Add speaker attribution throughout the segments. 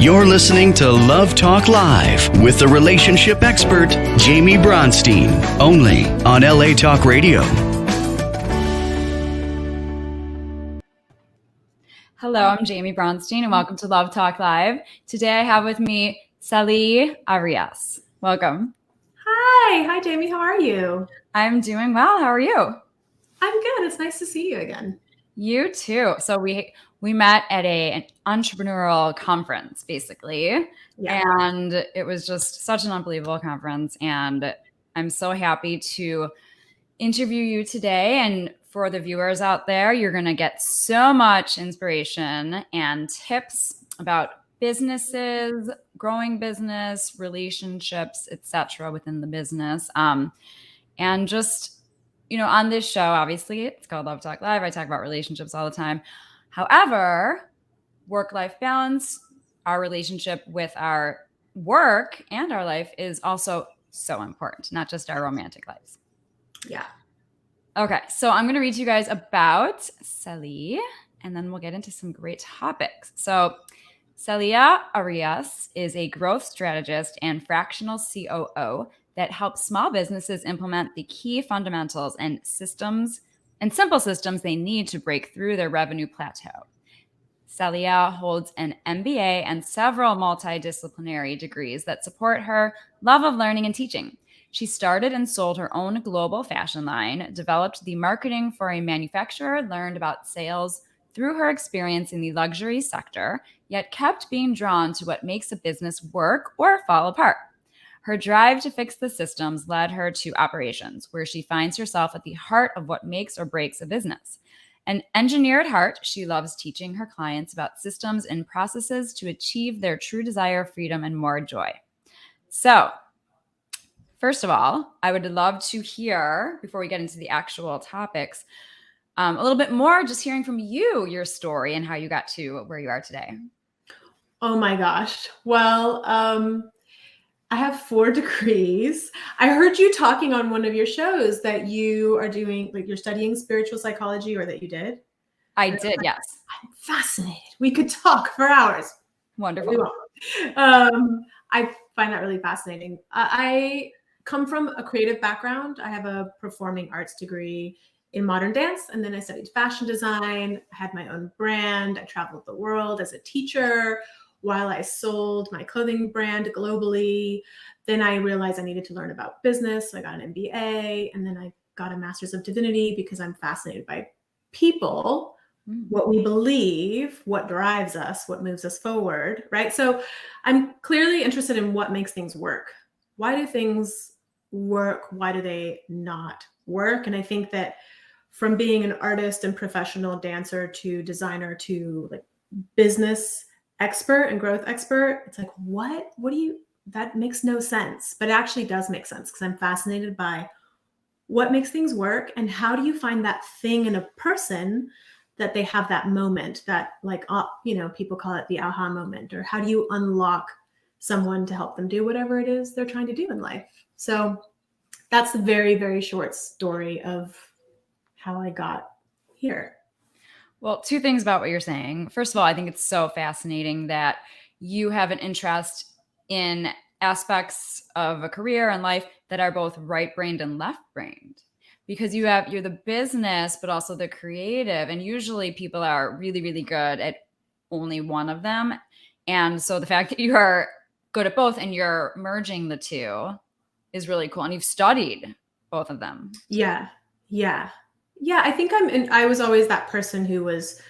Speaker 1: You're listening to Love Talk Live with the relationship expert, Jamie Bronstein, only on LA Talk Radio.
Speaker 2: Hello, I'm Jamie Bronstein, and welcome to Love Talk Live. Today I have with me Celia Arias. Welcome.
Speaker 3: Hi, Jamie. How are you?
Speaker 2: I'm doing well. How are you?
Speaker 3: I'm good. It's nice to see you again.
Speaker 2: You too. So we met at an entrepreneurial conference, basically.
Speaker 3: Yeah.
Speaker 2: And it was just such an unbelievable conference. And I'm so happy to interview you today. And for the viewers out there, you're going to get so much inspiration and tips about businesses, growing business, relationships, etc. within the business. And just, on this show, obviously, it's called Love Talk Live. I talk about relationships all the time. However, work-life balance, our relationship with our work and our life is also so important, not just our romantic lives.
Speaker 3: Yeah.
Speaker 2: Okay, so I'm going to read to you guys about Celi, and then we'll get into some great topics. So Celia Arias is a growth strategist and fractional COO that helps small businesses implement the key fundamentals and systems and simple systems they need to break through their revenue plateau. Celia holds an MBA and several multi-disciplinary degrees that support her love of learning and teaching. She started and sold her own global fashion line, developed the marketing for a manufacturer, learned about sales through her experience in the luxury sector, yet kept being drawn to what makes a business work or fall apart. Her drive to fix the systems led her to operations, where she finds herself at the heart of what makes or breaks a business. An engineer at heart, she loves teaching her clients about systems and processes to achieve their true desire, freedom, and more joy. So, first of all, I would love to hear, before we get into the actual topics, a little bit more, just hearing from you, your story and how you got to where you are today.
Speaker 3: Oh my gosh. Well, I have 4 degrees. I heard you talking on one of your shows that you are doing, like you're studying spiritual psychology, or that you did.
Speaker 2: I did, yes.
Speaker 3: I'm fascinated. We could talk for hours.
Speaker 2: Wonderful.
Speaker 3: I find that really fascinating. I come from a creative background. I have a performing arts degree in modern dance, and then I studied fashion design. I had my own brand. I traveled the world as a teacher while I sold my clothing brand globally. Then I realized I needed to learn about business. So I got an MBA, and then I got a Master's of Divinity because I'm fascinated by people, what we believe, what drives us, what moves us forward, right? So I'm clearly interested in what makes things work. Why do things work? Why do they not work? And I think that from being an artist and professional dancer to designer to like business expert and growth expert, it's like, what do you, that makes no sense, but it actually does make sense because I'm fascinated by what makes things work and how do you find that thing in a person that they have that moment that, like, people call it the aha moment, or how do you unlock someone to help them do whatever it is they're trying to do in life. So that's the very, very short story of how I got here.
Speaker 2: Well, 2 things about what you're saying. First of all, I think it's so fascinating that you have an interest in aspects of a career and life that are both right-brained and left-brained, because you're the business, but also the creative. And usually people are really, really good at only one of them. And so the fact that you are good at both and you're merging the 2 is really cool. And you've studied both of them.
Speaker 3: Yeah. I think I was always that person who was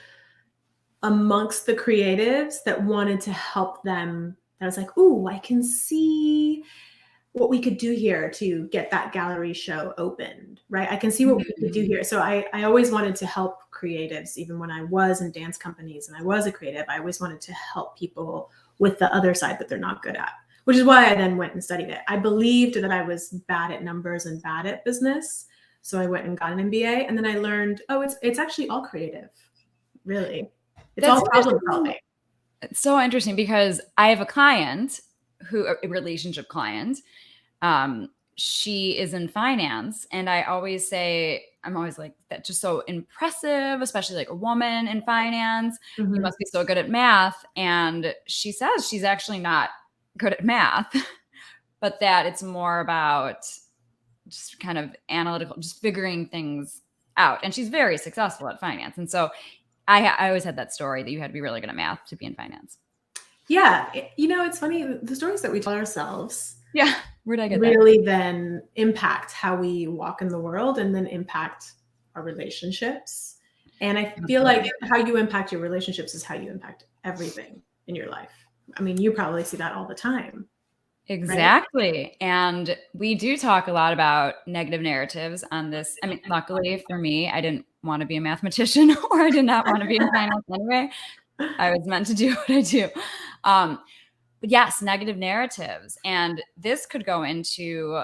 Speaker 3: amongst the creatives that wanted to help them. That was like, ooh, I can see what we could do here to get that gallery show opened, right? I can see what we could do here. So I always wanted to help creatives, even when I was in dance companies and I was a creative. I always wanted to help people with the other side that they're not good at, which is why I then went and studied it. I believed that I was bad at numbers and bad at business. So I went and got an MBA, and then I learned, it's actually all creative, really. It's all problem solving.
Speaker 2: It's so interesting because I have a client a relationship client, she is in finance. And I always say, I'm always like, that's just so impressive, especially like a woman in finance. You must be so good at math. And she says she's actually not good at math, but that it's more about just kind of analytical, just figuring things out. And she's very successful at finance. And so I always had that story that you had to be really good at math to be in finance.
Speaker 3: Yeah. It's funny. The stories that we tell ourselves
Speaker 2: Where'd I get
Speaker 3: really then impact how we walk in the world and then impact our relationships. And I feel like how you impact your relationships is how you impact everything in your life. I mean, you probably see that all the time.
Speaker 2: Exactly.
Speaker 3: Right?
Speaker 2: And we do talk a lot about negative narratives on this. I mean, luckily for me, I didn't want to be a mathematician or I did not want to be in finance anyway. I was meant to do what I do. But yes, negative narratives. And this could go into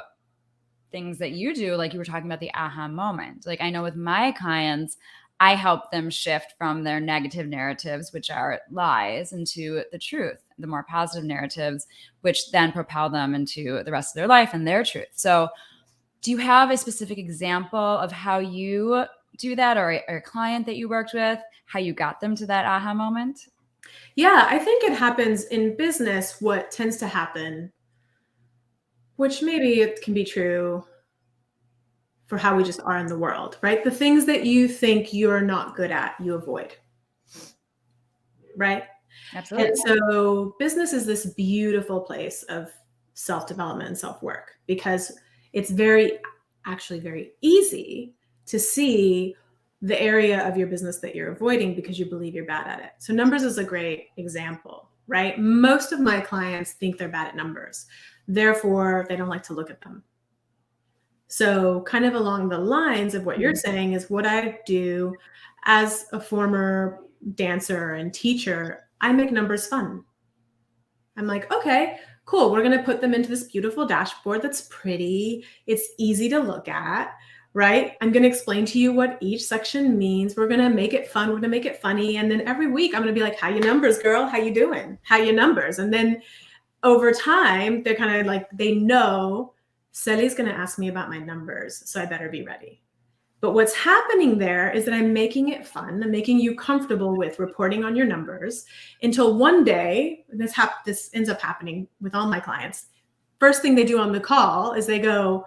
Speaker 2: things that you do, like you were talking about the aha moment. Like I know with my clients, I help them shift from their negative narratives, which are lies, into the truth, the more positive narratives, which then propel them into the rest of their life and their truth. So do you have a specific example of how you do that, or a client that you worked with, how you got them to that aha moment?
Speaker 3: Yeah, I think it happens in business. What tends to happen, which maybe it can be true for how we just are in the world, right? The things that you think you're not good at, you avoid, right?
Speaker 2: Absolutely.
Speaker 3: And so business is this beautiful place of self-development and self-work because it's actually very easy to see the area of your business that you're avoiding because you believe you're bad at it. So numbers is a great example, right? Most of my clients think they're bad at numbers. Therefore, they don't like to look at them. So kind of along the lines of what you're saying is what I do as a former dancer and teacher, I make numbers fun. I'm like, okay, cool. We're going to put them into this beautiful dashboard that's pretty. It's easy to look at, right? I'm going to explain to you what each section means. We're going to make it fun. We're going to make it funny. And then every week I'm going to be like, how you numbers, girl? How you doing? How you numbers? And then over time, they're kind of like, they know Celi's going to ask me about my numbers, so I better be ready. But what's happening there is that I'm making it fun. I'm making you comfortable with reporting on your numbers until one day, this ends up happening with all my clients. First thing they do on the call is they go,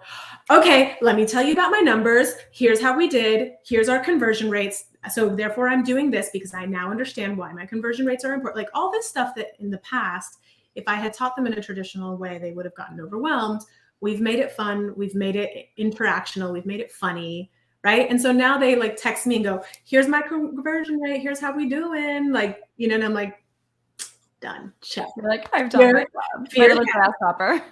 Speaker 3: okay, let me tell you about my numbers. Here's how we did. Here's our conversion rates. So therefore I'm doing this because I now understand why my conversion rates are important. Like all this stuff that in the past, if I had taught them in a traditional way, they would have gotten overwhelmed. We've made it fun. We've made it interactional. We've made it funny, right? And so now they like text me and go, here's my conversion rate. Here's how we doing. Like, and I'm like, done. Check.
Speaker 2: You're like, I've done my job. Fear the grasshopper.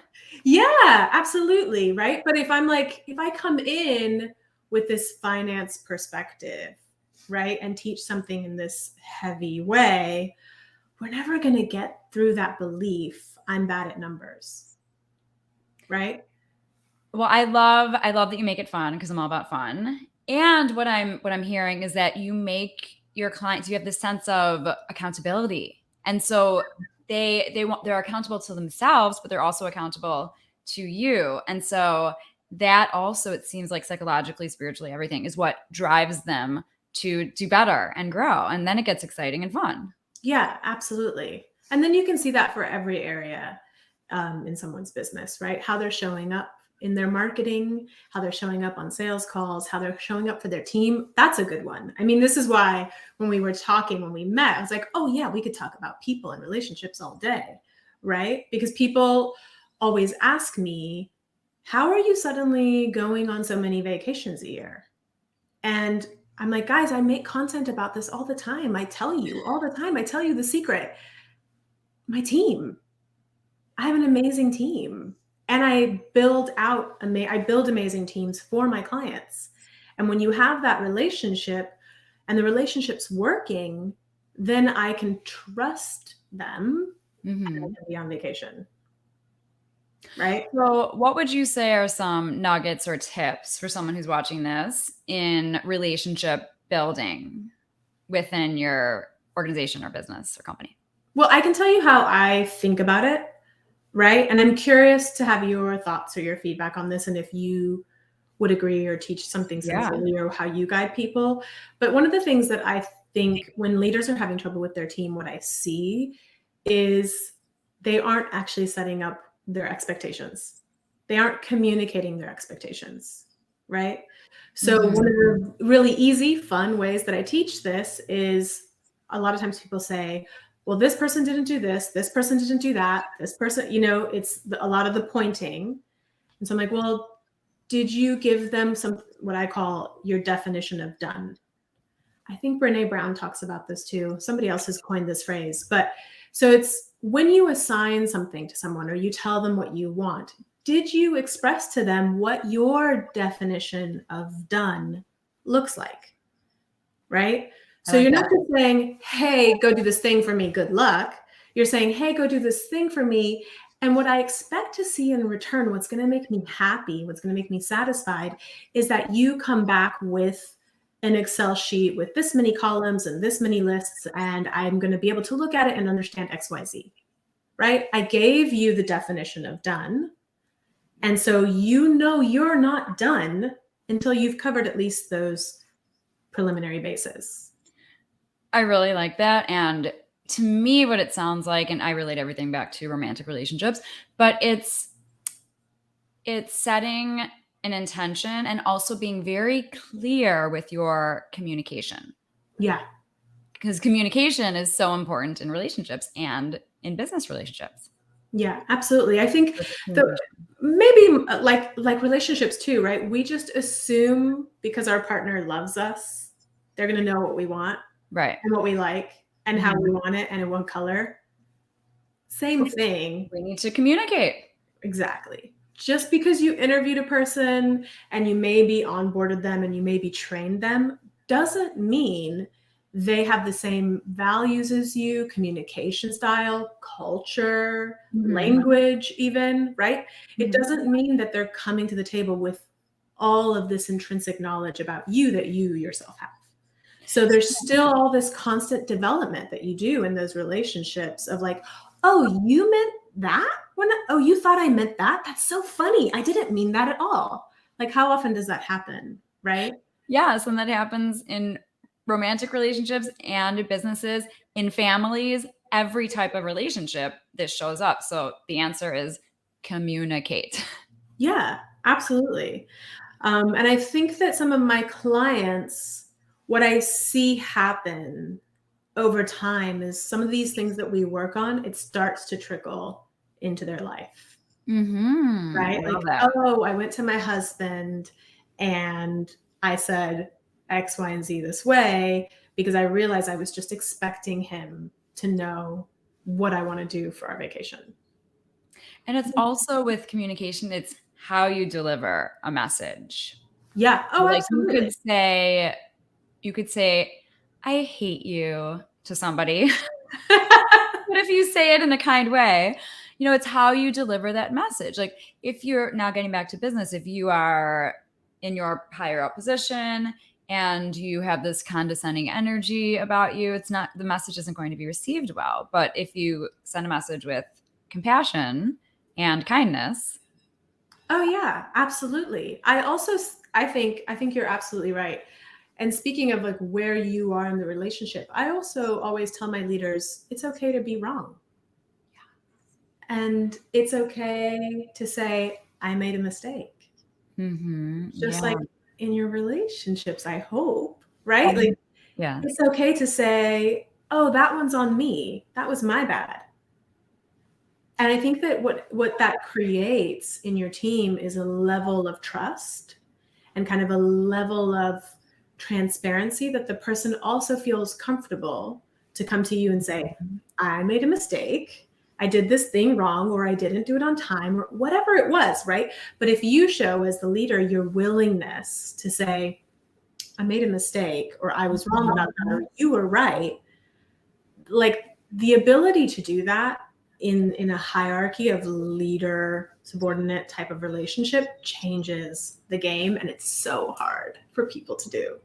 Speaker 3: Yeah, absolutely. Right. But if I come in with this finance perspective, right, and teach something in this heavy way, we're never going to get through that belief I'm bad at numbers. Right.
Speaker 2: Well, I love that you make it fun because I'm all about fun. And what I'm hearing is that you make your clients, you have this sense of accountability. And so they're accountable to themselves, but they're also accountable to you. And so that also, it seems like psychologically, spiritually, everything is what drives them to do better and grow. And then it gets exciting and fun.
Speaker 3: Yeah, absolutely. And then you can see that for every area in someone's business, right? How they're showing up in their marketing, how they're showing up on sales calls, how they're showing up for their team. That's a good one. I mean, this is why when we met, I was like, oh yeah, we could talk about people and relationships all day, right? Because people always ask me, how are you suddenly going on so many vacations a year? And I'm like, guys, I make content about this all the time. I tell you all the time. I tell you the secret. My team. I have an amazing team. And I build amazing teams for my clients. And when you have that relationship and the relationship's working, then I can trust them and I can be on vacation. Right?
Speaker 2: So what would you say are some nuggets or tips for someone who's watching this in relationship building within your organization or business or company?
Speaker 3: Well, I can tell you how I think about it. right? And I'm curious to have your thoughts or your feedback on this, and if you would agree or teach something similarly, or how you guide people. But one of the things that I think when leaders are having trouble with their team, what I see is they aren't actually setting up their expectations. They aren't communicating their expectations, right? So one of the really easy, fun ways that I teach this is a lot of times people say, well, this person didn't do this person didn't do that, this person, it's a lot of the pointing. And so I'm like, well, did you give them what I call your definition of done? I think Brene Brown talks about this too. Somebody else has coined this phrase. But so it's when you assign something to someone or you tell them what you want, did you express to them what your definition of done looks like? Right? So you're not just saying, hey, go do this thing for me, good luck. You're saying, hey, go do this thing for me. And what I expect to see in return, what's going to make me happy, what's going to make me satisfied, is that you come back with an Excel sheet with this many columns and this many lists, and I'm going to be able to look at it and understand XYZ, right? I gave you the definition of done. And so you're not done until you've covered at least those preliminary bases.
Speaker 2: I really like that. And to me, what it sounds like, and I relate everything back to romantic relationships, but it's setting an intention and also being very clear with your communication.
Speaker 3: Yeah.
Speaker 2: Because communication is so important in relationships and in business relationships.
Speaker 3: Yeah, absolutely. I think maybe like relationships too, right? We just assume because our partner loves us, they're going to know what we want,
Speaker 2: right,
Speaker 3: and what we like, and how we want it, and in what color. Same thing.
Speaker 2: We need to communicate.
Speaker 3: Exactly. Just because you interviewed a person and you maybe onboarded them and you maybe trained them doesn't mean they have the same values as you, communication style, culture, language even, right? It doesn't mean that they're coming to the table with all of this intrinsic knowledge about you that you yourself have. So there's still all this constant development that you do in those relationships of like, oh, you meant that? Oh, you thought I meant that? That's so funny. I didn't mean that at all. Like, how often does that happen, right?
Speaker 2: Yes, and that happens in romantic relationships and in businesses, in families, every type of relationship this shows up. So the answer is communicate.
Speaker 3: Yeah, absolutely. And I think that some of my clients, what I see happen over time is some of these things that we work on, it starts to trickle into their life. Right? Like, oh, I went to my husband and I said X, Y, and Z this way because I realized I was just expecting him to know what I want to do for our vacation.
Speaker 2: And it's also with communication, it's how you deliver a message.
Speaker 3: Yeah. Oh,
Speaker 2: like
Speaker 3: absolutely.
Speaker 2: you could say, I hate you to somebody. But if you say it in a kind way, it's how you deliver that message. Like if you're now getting back to business, if you are in your higher up position and you have this condescending energy about you, the message isn't going to be received well. But if you send a message with compassion and kindness.
Speaker 3: Oh yeah, absolutely. I think you're absolutely right. And speaking of like where you are in the relationship, I also always tell my leaders, it's okay to be wrong. And it's okay to say, I made a mistake. Just like in your relationships, I hope, right? Like, it's okay to say, oh, that one's on me. That was my bad. And I think that what that creates in your team is a level of trust and kind of a level of transparency that the person also feels comfortable to come to you and say, I made a mistake. I did this thing wrong, or I didn't do it on time, or whatever it was, right? But if you show as the leader your willingness to say, I made a mistake, or I was wrong about that, or you were right, like the ability to do that in a hierarchy of leader subordinate type of relationship changes the game, and it's so hard for people to do.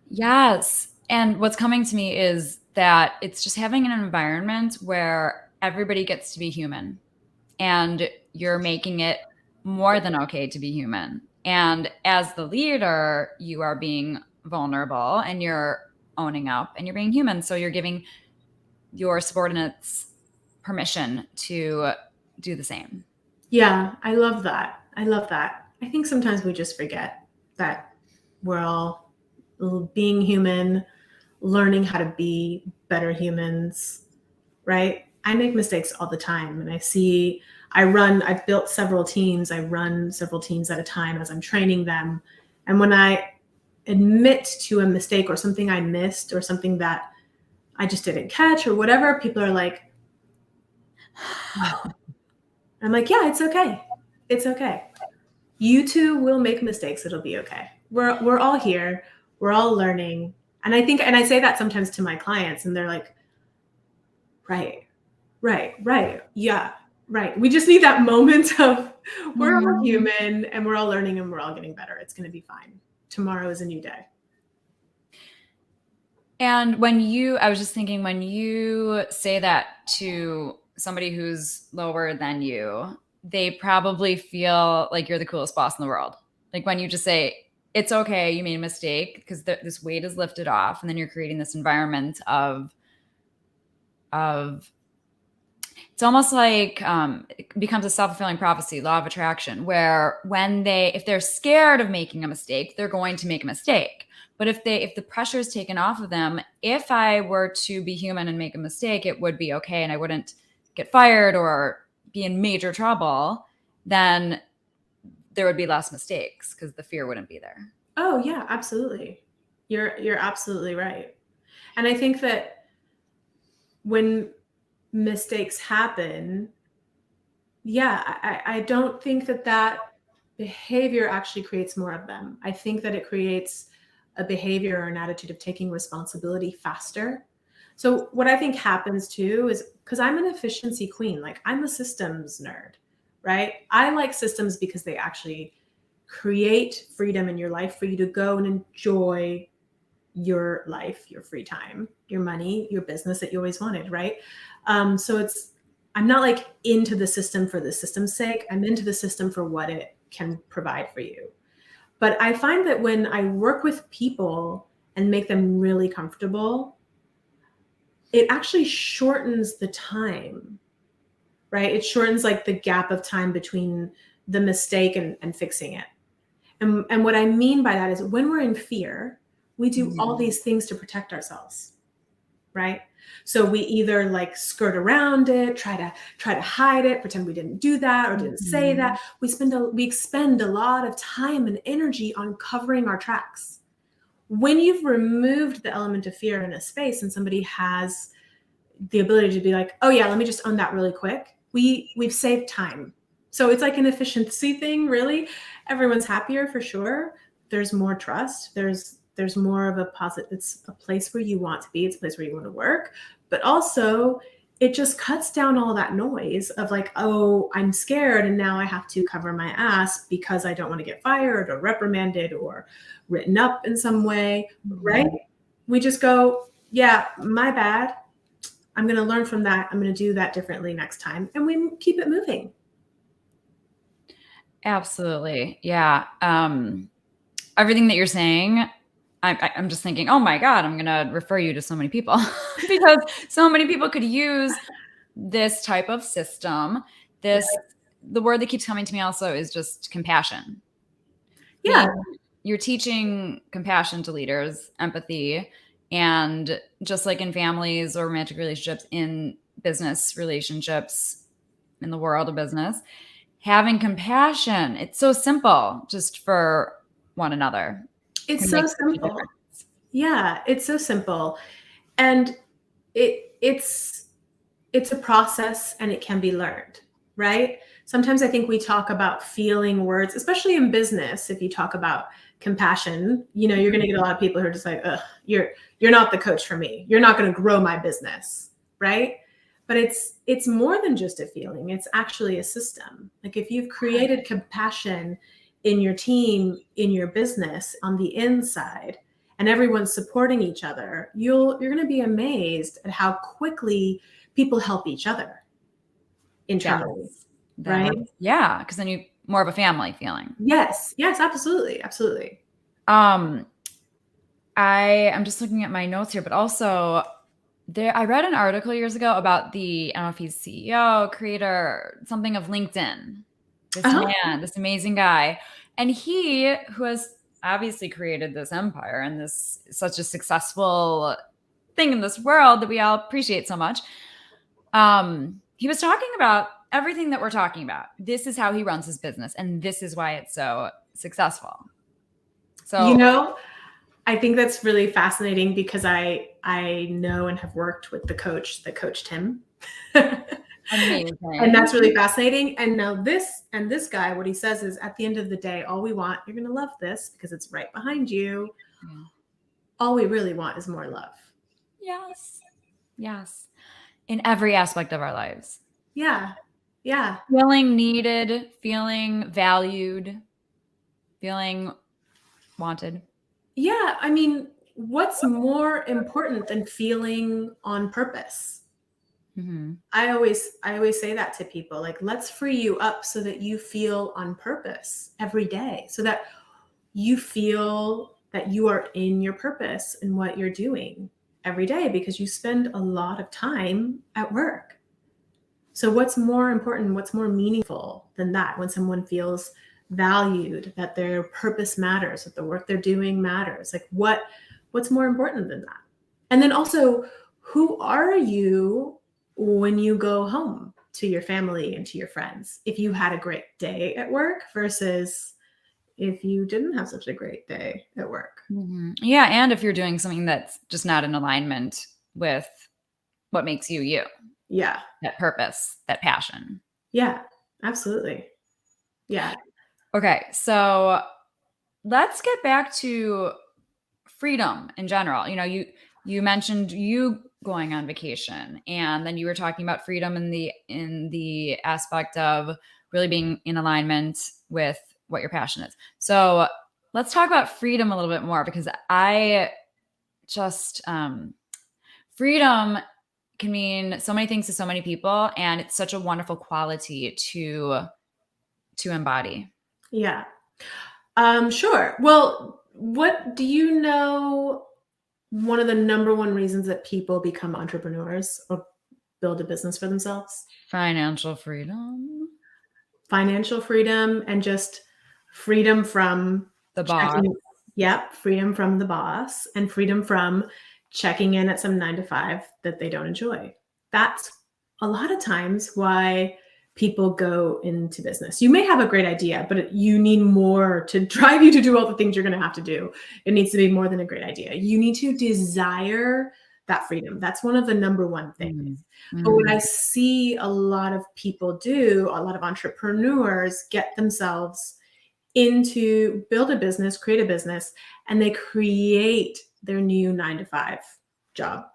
Speaker 2: Yes. And what's coming to me is that it's just having an environment where everybody gets to be human. and you're making it more than okay to be human. And as the leader, you are being vulnerable and you're owning up and you're being human. So you're giving your subordinates permission to do the same.
Speaker 3: Yeah, I love that. I love that. I think sometimes we just forget that we're all being human, learning how to be better humans, right? I make mistakes all the time, and I've built several teams. I run several teams at a time as I'm training them. And when I admit to a mistake or something I missed or something that I just didn't catch or whatever, people are like, oh. I'm like, yeah, it's okay. It's okay. You too will make mistakes. It'll be okay. We're all here. We're all learning. And I say that sometimes to my clients, and they're like, right. Yeah, right. We just need that moment of we're all human and we're all learning and we're all getting better. It's going to be fine. Tomorrow is a new day.
Speaker 2: And I was just thinking, when you say that to somebody who's lower than you, they probably feel like you're the coolest boss in the world. Like when you just say, it's okay, you made a mistake, because this weight is lifted off. And then you're creating this environment of it's almost like it becomes a self-fulfilling prophecy, law of attraction, where if they're scared of making a mistake, they're going to make a mistake. But if the pressure is taken off of them, if I were to be human and make a mistake, it would be okay and I wouldn't get fired or be in major trouble, then there would be less mistakes because the fear wouldn't be there.
Speaker 3: Oh yeah, absolutely. You're absolutely right. And I think that when mistakes happen, yeah, I don't think that behavior actually creates more of them. I think that it creates a behavior or an attitude of taking responsibility faster. So what I think happens too is, because I'm an efficiency queen, like I'm a systems nerd, right? I like systems because they actually create freedom in your life for you to go and enjoy your life, your free time, your money, your business that you always wanted, right? So I'm not like into the system for the system's sake. I'm into the system for what it can provide for you. But I find that when I work with people and make them really comfortable, it actually shortens the time, right? It shortens like the gap of time between the mistake and fixing it. And what I mean by that is, when we're in fear, we do all these things to protect ourselves, right? So we either like skirt around it, try to hide it, pretend we didn't do that or didn't say that. We expend a lot of time and energy on covering our tracks. When you've removed the element of fear in a space and somebody has the ability to be like, oh yeah, let me just own that really quick, we've saved time. So it's like an efficiency thing, really. Everyone's happier for sure. There's more trust. There's more of a positive, it's a place where you want to be. It's a place where you want to work. But also it just cuts down all that noise of like, oh, I'm scared and now I have to cover my ass because I don't want to get fired or reprimanded or written up in some way, right? We just go, yeah, my bad. I'm going to learn from that. I'm going to do that differently next time. And we keep it moving.
Speaker 2: Absolutely. Yeah. Everything that you're saying, I'm just thinking, oh my God, I'm going to refer you to so many people because so many people could use this type of system. The word that keeps coming to me also is just compassion.
Speaker 3: Yeah.
Speaker 2: You're teaching compassion to leaders, empathy, and just like in families or romantic relationships, in business relationships, in the world of business, having compassion. It's so simple, just for one another.
Speaker 3: It's so simple. Yeah, it's so simple. And it's a process and it can be learned, right? Sometimes I think we talk about feeling words, especially in business. If you talk about compassion, you're going to get a lot of people who are just like, ugh, you're not the coach for me. You're not going to grow my business, right? But it's more than just a feeling. It's actually a system. Like if you've created compassion in your team, in your business, on the inside, and everyone's supporting each other, you're going to be amazed at how quickly people help each other internally. right?
Speaker 2: Yeah, because then you more of a family feeling.
Speaker 3: Yes, absolutely, absolutely.
Speaker 2: I'm just looking at my notes here, but also I read an article years ago about I don't know if he's CEO, creator, something of LinkedIn. This man, this amazing guy. And he, who has obviously created this empire and this such a successful thing in this world that we all appreciate so much. He was talking about everything that we're talking about. This is how he runs his business, and this is why it's so successful. So,
Speaker 3: I think that's really fascinating because I know and have worked with the coach that coached him.
Speaker 2: Amazing.
Speaker 3: And that's really fascinating. And now this guy, what he says is, at the end of the day, all we want, you're going to love this because it's right behind you. Yeah. All we really want is more love.
Speaker 2: Yes. In every aspect of our lives.
Speaker 3: Yeah.
Speaker 2: Feeling needed, feeling valued, feeling wanted.
Speaker 3: Yeah. I mean, what's more important than feeling on purpose? Mm-hmm. I always say that to people, like, let's free you up so that you feel on purpose every day, so that you feel that you are in your purpose and what you're doing every day, because you spend a lot of time at work. So what's more important, what's more meaningful than that, when someone feels valued, that their purpose matters, that the work they're doing matters? Like, what's more important than that? And then also, who are you when you go home to your family and to your friends? If you had a great day at work versus if you didn't have such a great day at work.
Speaker 2: Mm-hmm. Yeah. And if you're doing something that's just not in alignment with what makes you you.
Speaker 3: Yeah.
Speaker 2: That purpose, that passion.
Speaker 3: Yeah, absolutely. Yeah.
Speaker 2: Okay. So let's get back to freedom in general. You mentioned you going on vacation, and then you were talking about freedom in the aspect of really being in alignment with what your passion is. So let's talk about freedom a little bit more, because I just freedom can mean so many things to so many people, and it's such a wonderful quality to embody.
Speaker 3: Yeah. Sure. Well, what do you know? One of the number one reasons that people become entrepreneurs or build a business for themselves?
Speaker 2: Financial freedom.
Speaker 3: And just freedom from
Speaker 2: the boss.
Speaker 3: Yep. Freedom from the boss, and freedom from checking in at some 9-to-5 that they don't enjoy. That's a lot of times why people go into business. You may have a great idea, but you need more to drive you to do all the things you're going to have to do. It needs to be more than a great idea. You need to desire that freedom. That's one of the number one things. Mm-hmm. But what I see a lot of people do, a lot of entrepreneurs get themselves into build a business, create a business, and they create their new 9-to-5 job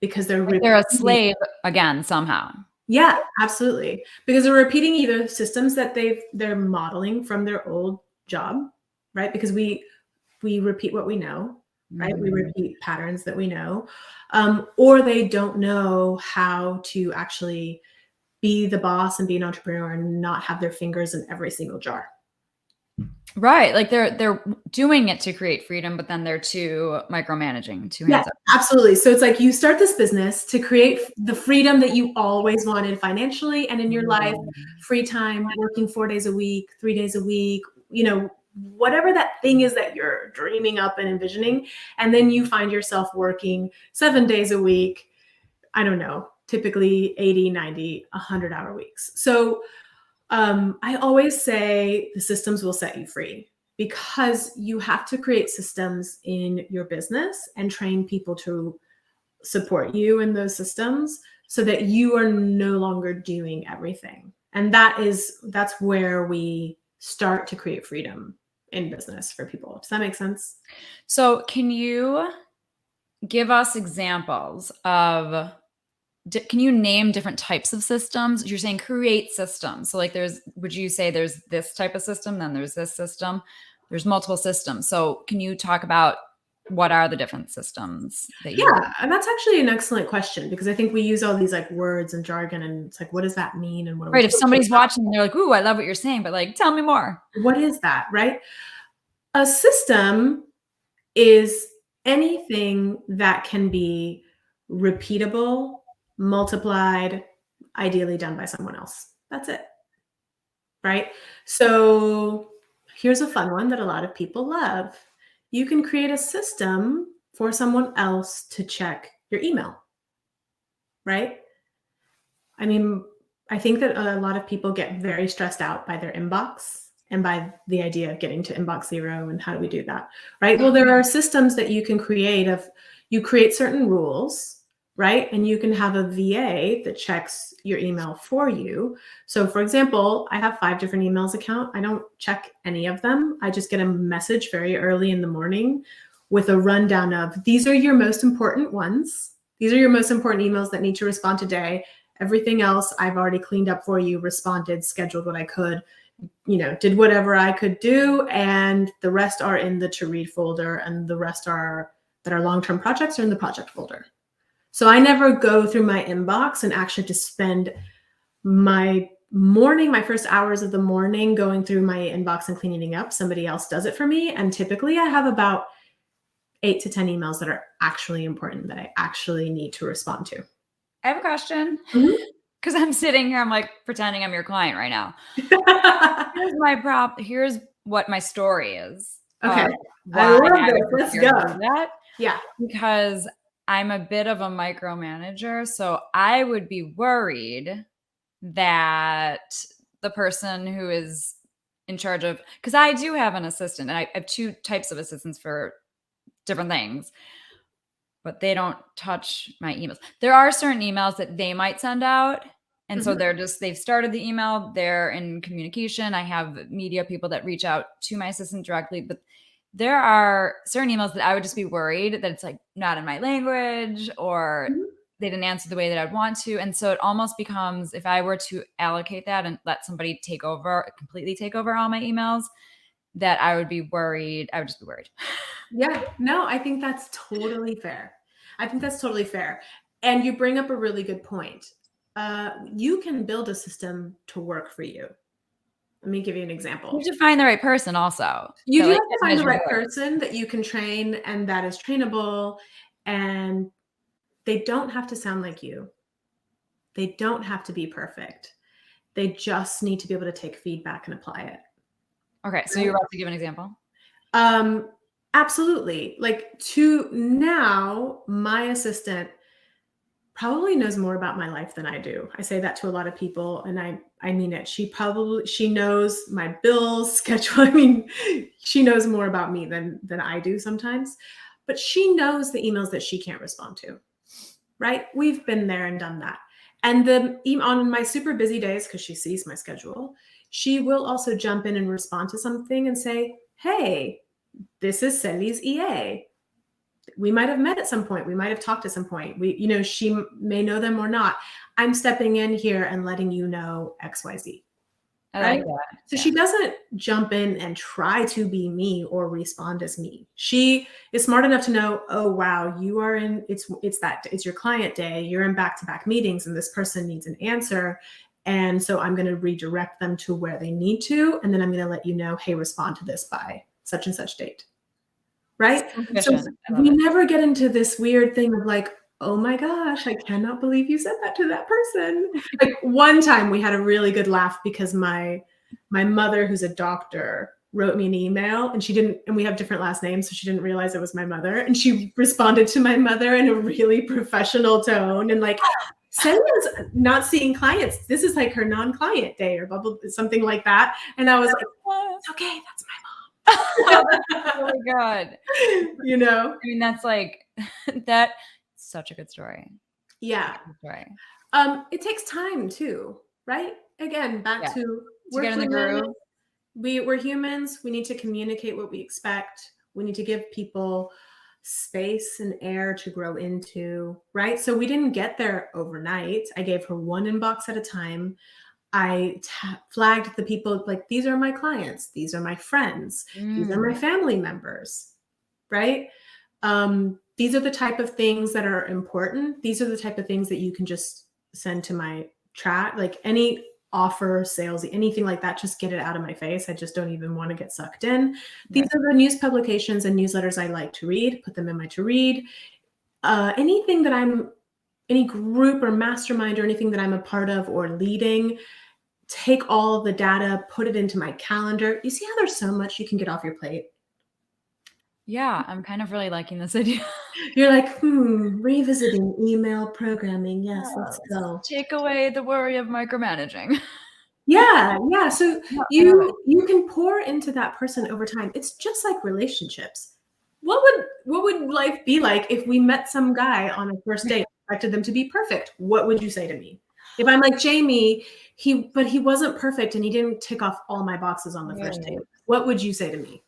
Speaker 3: because they're
Speaker 2: a slave again somehow.
Speaker 3: Yeah, absolutely. Because they're repeating either systems that they're modeling from their old job, right? Because we repeat what we know, right? Mm-hmm. We repeat patterns that we know, or they don't know how to actually be the boss and be an entrepreneur and not have their fingers in every single jar.
Speaker 2: Right. Like they're doing it to create freedom, but then they're too micromanaging, too hands up.
Speaker 3: Absolutely. So it's like you start this business to create the freedom that you always wanted financially and in your life, free time, working 4 days a week, 3 days a week, whatever that thing is that you're dreaming up and envisioning. And then you find yourself working 7 days a week. I don't know, typically 80, 90, 100-hour weeks. So I always say the systems will set you free, because you have to create systems in your business and train people to support you in those systems so that you are no longer doing everything. And that's where we start to create freedom in business for people. Does that make sense?
Speaker 2: So can you give us examples of can you name different types of systems? You're saying create systems. So like would you say there's this type of system, then there's this system, there's multiple systems. So can you talk about what are the different systems that you
Speaker 3: Yeah, and that's actually an excellent question, because I think we use all these like words and jargon, and it's like, what does that mean? And what are we
Speaker 2: Right. If
Speaker 3: talking
Speaker 2: somebody's
Speaker 3: about?
Speaker 2: watching and they're like, ooh, I love what you're saying, but like, tell me more.
Speaker 3: What is that, right? A system is anything that can be repeatable, multiplied, ideally done by someone else. That's it, right? So here's a fun one that a lot of people love. You can create a system for someone else to check your email, right? I mean, I think that a lot of people get very stressed out by their inbox and by the idea of getting to inbox zero, and how do we do that, right? Well, there are systems that you can create you create certain rules, right? And you can have a VA that checks your email for you. So for example, I have 5 different emails account. I don't check any of them. I just get a message very early in the morning with a rundown of, these are your most important ones. These are your most important emails that need to respond today. Everything else I've already cleaned up for you, responded, scheduled what I could, did whatever I could do. And the rest are in the to read folder, and the rest that are long-term projects are in the project folder. So I never go through my inbox and actually just spend my first hours of the morning going through my inbox and cleaning up. Somebody else does it for me. And typically I have about 8 to 10 emails that are actually important, that I actually need to respond to.
Speaker 2: I have a question,
Speaker 3: Mhm.
Speaker 2: because I'm sitting here, I'm like pretending I'm your client right now. Here's my here's what my story is.
Speaker 3: Okay.
Speaker 2: Why
Speaker 3: I love
Speaker 2: I
Speaker 3: this.
Speaker 2: would
Speaker 3: Let's
Speaker 2: prefer to
Speaker 3: go.
Speaker 2: do that.
Speaker 3: Yeah.
Speaker 2: Because I'm a bit of a micromanager. So I would be worried that the person who is in charge of, because I do have an assistant, and I have 2 types of assistants for different things, but they don't touch my emails. There are certain emails that they might send out. And so they've started the email, they're in communication. I have media people that reach out to my assistant directly, but there are certain emails that I would just be worried that it's like not in my language, or they didn't answer the way that I'd want to. And so it almost becomes, if I were to allocate that and let somebody completely take over all my emails, that I would be worried. I would just be worried.
Speaker 3: Yeah, no, I think that's totally fair. And you bring up a really good point. You can build a system to work for you. Let me give you an example.
Speaker 2: You have to find the right person also.
Speaker 3: You
Speaker 2: that,
Speaker 3: do
Speaker 2: like,
Speaker 3: have to find the right
Speaker 2: voice.
Speaker 3: person that you can train and that is trainable, and they don't have to sound like you. They don't have to be perfect. They just need to be able to take feedback and apply it.
Speaker 2: Okay, so you're about to give an example?
Speaker 3: Absolutely. Like, now, my assistant probably knows more about my life than I do. I say that to a lot of people, and I mean it. She knows my bills schedule. I mean, she knows more about me than I do sometimes, but she knows the emails that she can't respond to, right? We've been there and done that. And on my super busy days, because she sees my schedule, she will also jump in and respond to something and say, hey, this is Celi's EA. We might have met at some point. We might have talked at some point. She may know them or not. I'm stepping in here and letting you know XYZ.
Speaker 2: I
Speaker 3: right?
Speaker 2: like that.
Speaker 3: So she doesn't jump in and try to be me or respond as me. She is smart enough to know, oh, wow, you are it's your client day. You're in back-to-back meetings and this person needs an answer. And so I'm going to redirect them to where they need to. And then I'm going to let you know, hey, respond to this by such and such date. Right? So we never get into this weird thing of like, oh my gosh, I cannot believe you said that to that person. Like, one time we had a really good laugh because my mother, who's a doctor, wrote me an email, and we have different last names, so she didn't realize it was my mother. And she responded to my mother in a really professional tone and like, Celia's not seeing clients. This is like her non-client day or something like that. And I was like, it's okay, that's my mom.
Speaker 2: Oh, that's really good.
Speaker 3: I
Speaker 2: mean, that's like that's such a good story.
Speaker 3: Yeah.
Speaker 2: Right.
Speaker 3: It takes time too, right? Again, back to
Speaker 2: get in the groove.
Speaker 3: We're humans. We need to communicate what we expect. We need to give people space and air to grow into, right? So we didn't get there overnight. I gave her one inbox at a time. I flagged the people, like, these are my clients. These are my friends. These are my family members, right? These are the type of things that are important. These are the type of things that you can just send to my chat, like any offer, salesy, anything like that, just get it out of my face. I just don't even want to get sucked in. These are the news publications and newsletters I like to read, put them in my to read. Anything that any group or mastermind or anything that I'm a part of or leading, take all the data, put it into my calendar. You see how there's so much you can get off your plate?
Speaker 2: Yeah, I'm kind of really liking this idea.
Speaker 3: You're like, revisiting email programming. Yes, let's go.
Speaker 2: Take away the worry of micromanaging.
Speaker 3: Yeah. So
Speaker 2: No,
Speaker 3: you can pour into that person over time. It's just like relationships. What would life be like if we met some guy on a first date, expected them to be perfect? What would you say to me? If I'm like, Jamie, he wasn't perfect and he didn't tick off all my boxes on the first date, what would you say to me?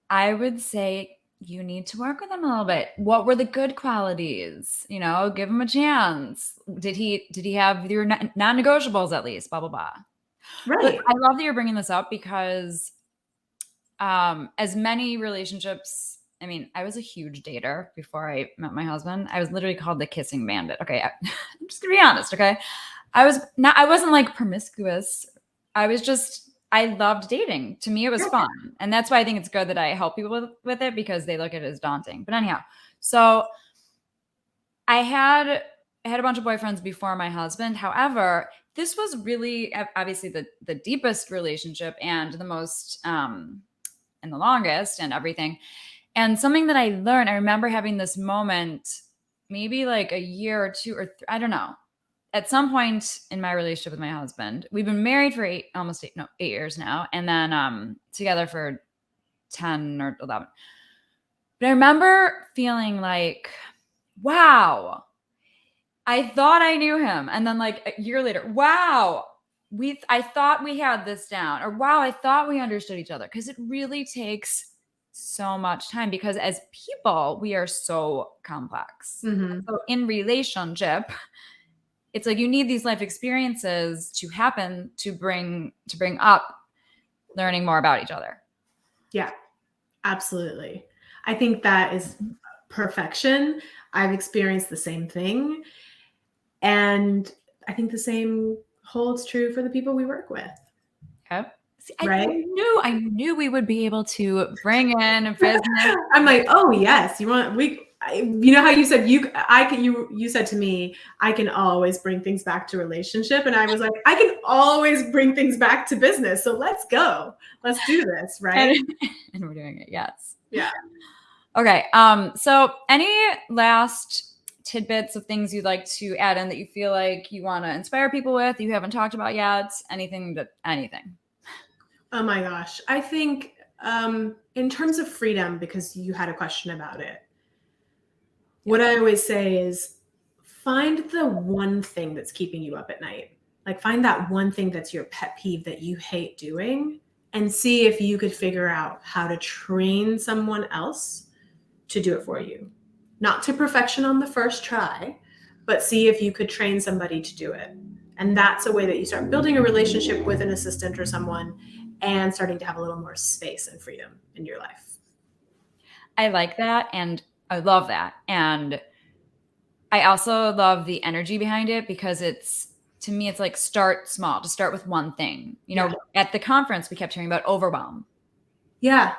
Speaker 2: I would say you need to work with him a little bit. What were the good qualities? You know, give him a chance. Did he have your non-negotiables at least? Blah, blah, blah.
Speaker 3: Right.
Speaker 2: But I love that you're bringing this up because as many relationships, I mean, I was a huge dater before I met my husband. I was literally called the kissing bandit. Okay. I'm just gonna be honest. Okay. I wasn't like promiscuous. I loved dating. To me, it was fun. And that's why I think it's good that I help people with it, because they look at it as daunting. But anyhow, so I had a bunch of boyfriends before my husband. However, this was really obviously the deepest relationship and the most and the longest and everything. And something that I learned, I remember having this moment, maybe like a year or two or I don't know. At some point in my relationship with my husband, we've been married for 8 years now, and then together for 10 or 11. But I remember feeling like, wow, I thought I knew him. And then like a year later, wow, I thought we had this down, or wow, I thought we understood each other. Because it really takes so much time, because as people, we are so complex.
Speaker 3: Mm-hmm.
Speaker 2: So in relationship, it's like you need these life experiences to happen to bring up learning more about each other.
Speaker 3: Yeah, absolutely. I think that is perfection. I've experienced the same thing. And I think the same holds true for the people we work with.
Speaker 2: Okay. See,
Speaker 3: right?
Speaker 2: I knew we would be able to bring in a business.
Speaker 3: I'm like, oh yes, you know how you said you said to me, I can always bring things back to relationship, and I was like, I can always bring things back to business. So let's go, let's do this, right?
Speaker 2: And we're doing it, yes.
Speaker 3: Yeah.
Speaker 2: Okay. So any last tidbits of things you'd like to add in that you feel like you want to inspire people with, you haven't talked about yet? Anything?
Speaker 3: Oh my gosh. I think in terms of freedom, because you had a question about it, what I always say is find the one thing that's keeping you up at night. Like find that one thing that's your pet peeve that you hate doing, and see if you could figure out how to train someone else to do it for you. Not to perfection on the first try, but see if you could train somebody to do it. And that's a way that you start building a relationship with an assistant or someone and starting to have a little more space and freedom in your life.
Speaker 2: I like that. And I love that. And I also love the energy behind it, because to me, it's like start small, to start with one thing. You know, at the conference, we kept hearing about overwhelm.
Speaker 3: Yeah.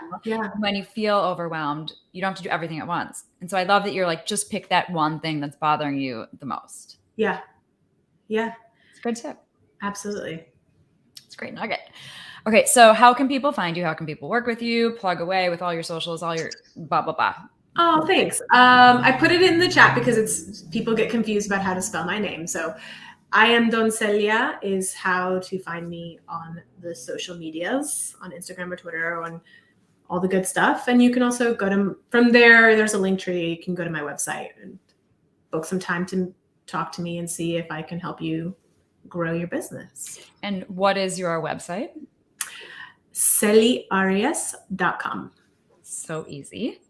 Speaker 2: When you feel overwhelmed, you don't have to do everything at once. And so I love that you're like, just pick that one thing that's bothering you the most.
Speaker 3: Yeah.
Speaker 2: It's a good tip.
Speaker 3: Absolutely.
Speaker 2: It's a great nugget. Okay. So how can people find you? How can people work with you? Plug away with all your socials, all your blah, blah, blah.
Speaker 3: Oh, thanks. I put it in the chat because people get confused about how to spell my name. So I am Don Celia is how to find me on the social medias, on Instagram or Twitter, on all the good stuff. And you can also from there, there's a link tree. You can go to my website and book some time to talk to me and see if I can help you grow your business.
Speaker 2: And what is your website?
Speaker 3: CeliArias.com.
Speaker 2: So easy.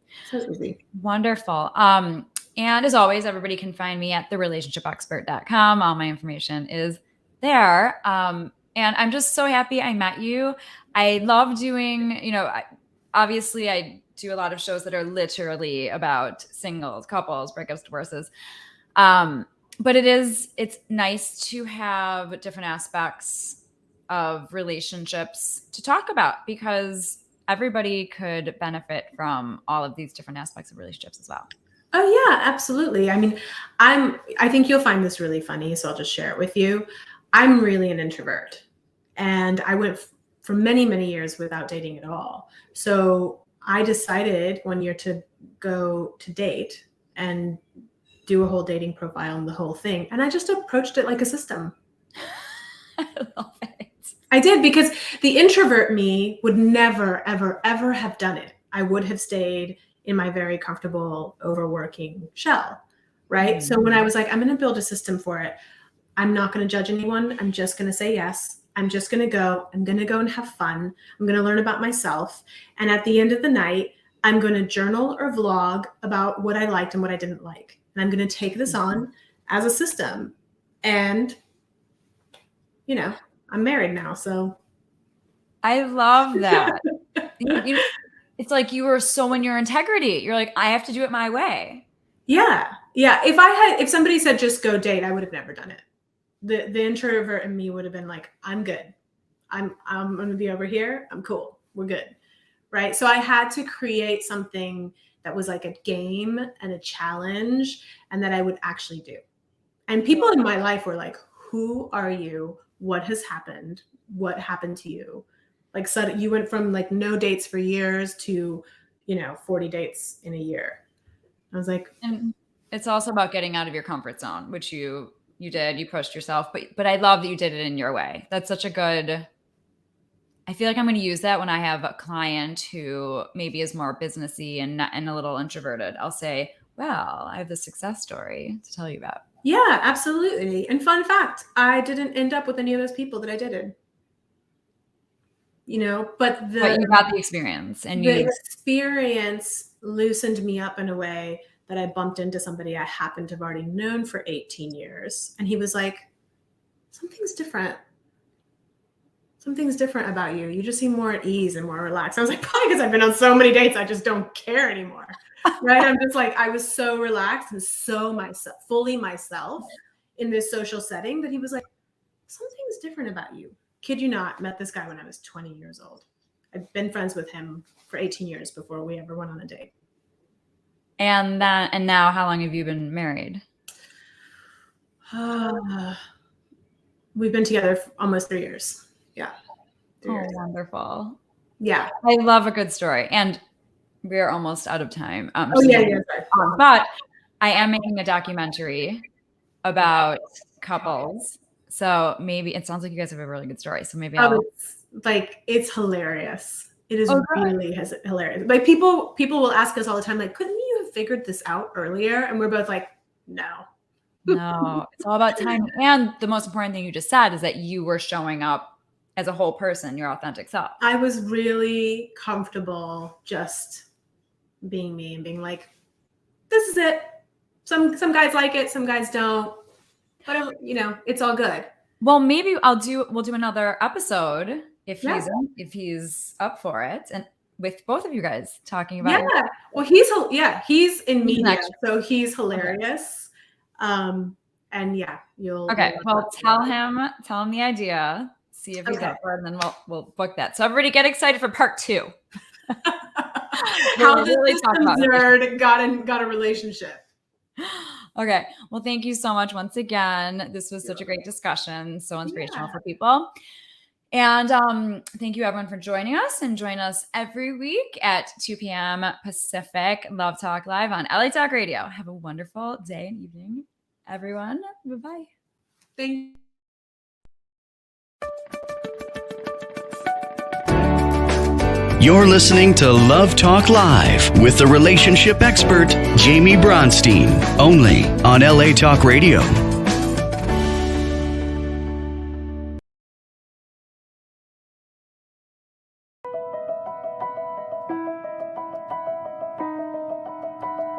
Speaker 3: Wonderful.
Speaker 2: And as always, everybody can find me at therelationshipexpert.com. All my information is there. And I'm just so happy I met you. I love doing, obviously I do a lot of shows that are literally about singles, couples, breakups, divorces. But it's nice to have different aspects of relationships to talk about, because everybody could benefit from all of these different aspects of relationships as well.
Speaker 3: Oh yeah, absolutely. I mean, I think you'll find this really funny, so I'll just share it with you. I'm really an introvert, and I went for many, many years without dating at all. So I decided one year to go to date and do a whole dating profile and the whole thing. And I just approached it like a system.
Speaker 2: I love it.
Speaker 3: I did, because the introvert me would never, ever, ever have done it. I would have stayed in my very comfortable, overworking shell, right? So when I was like, I'm going to build a system for it, I'm not going to judge anyone. I'm just going to say yes. I'm just going to go. I'm going to go and have fun. I'm going to learn about myself. And at the end of the night, I'm going to journal or vlog about what I liked and what I didn't like. And I'm going to take this on as a system. And, you know, I'm married now, so.
Speaker 2: I love that. It's like you were so in your integrity. You're like, I have to do it my way.
Speaker 3: Yeah. Yeah. If somebody said just go date, I would have never done it. The introvert in me would have been like, I'm good. I'm going to be over here. I'm cool. We're good. Right. So I had to create something that was like a game and a challenge, and that I would actually do. And people in my life were like, who are you? What has happened? What happened to you? Like, so you went from like no dates for years to, 40 dates in a year. I was like,
Speaker 2: and it's also about getting out of your comfort zone, which you did. You pushed yourself, but I love that you did it in your way. That's such a good. I feel like I'm going to use that when I have a client who maybe is more businessy and a little introverted. I'll say, well, I have this success story to tell you about.
Speaker 3: Yeah, absolutely. And fun fact, I didn't end up with any of those people that I dated. But
Speaker 2: you got the experience, and
Speaker 3: the experience loosened me up in a way that I bumped into somebody I happened to have already known for 18 years. And he was like, something's different. Something's different about you. You just seem more at ease and more relaxed. I was like, probably because I've been on so many dates, I just don't care anymore. Right? I'm just like, I was so relaxed and so fully myself in this social setting that he was like, something's different about you. Kid you not, met this guy when I was 20 years old. I've been friends with him for 18 years before we ever went on a date.
Speaker 2: And now how long have you been married?
Speaker 3: We've been together for almost 3 years. Yeah. 3 years.
Speaker 2: Wonderful.
Speaker 3: Yeah.
Speaker 2: I love a good story. And we're almost out of time.
Speaker 3: Yeah.
Speaker 2: But I am making a documentary about couples. So maybe it sounds like you guys have a really good story. So maybe
Speaker 3: it's hilarious. It is really hilarious. Like people will ask us all the time, like, couldn't you have figured this out earlier? And we're both like, no.
Speaker 2: No, it's all about time. And the most important thing you just said is that you were showing up as a whole person, your authentic self.
Speaker 3: I was really comfortable just being me and being like, this is it. Some guys like it, some guys don't. Whatever, it's all good.
Speaker 2: Well, maybe we'll do another episode if he's up for it, and with both of you guys talking about.
Speaker 3: Yeah. Well, he's in media, so he's hilarious. And yeah, you'll.
Speaker 2: Okay. Well, tell him the idea. See if he's up for it, and then we'll book that. So everybody get excited for part 2.
Speaker 3: How the systems nerd got a relationship.
Speaker 2: Okay. Well, thank you so much once again. This was such a great discussion, so inspirational for people. And thank you everyone for joining us, and join us every week at 2 p.m. Pacific, Love Talk Live on LA Talk Radio. Have a wonderful day and evening, everyone. Bye-bye.
Speaker 3: Thank you.
Speaker 1: You're listening to Love Talk Live with the relationship expert, Jamie Bronstein, only on LA Talk Radio.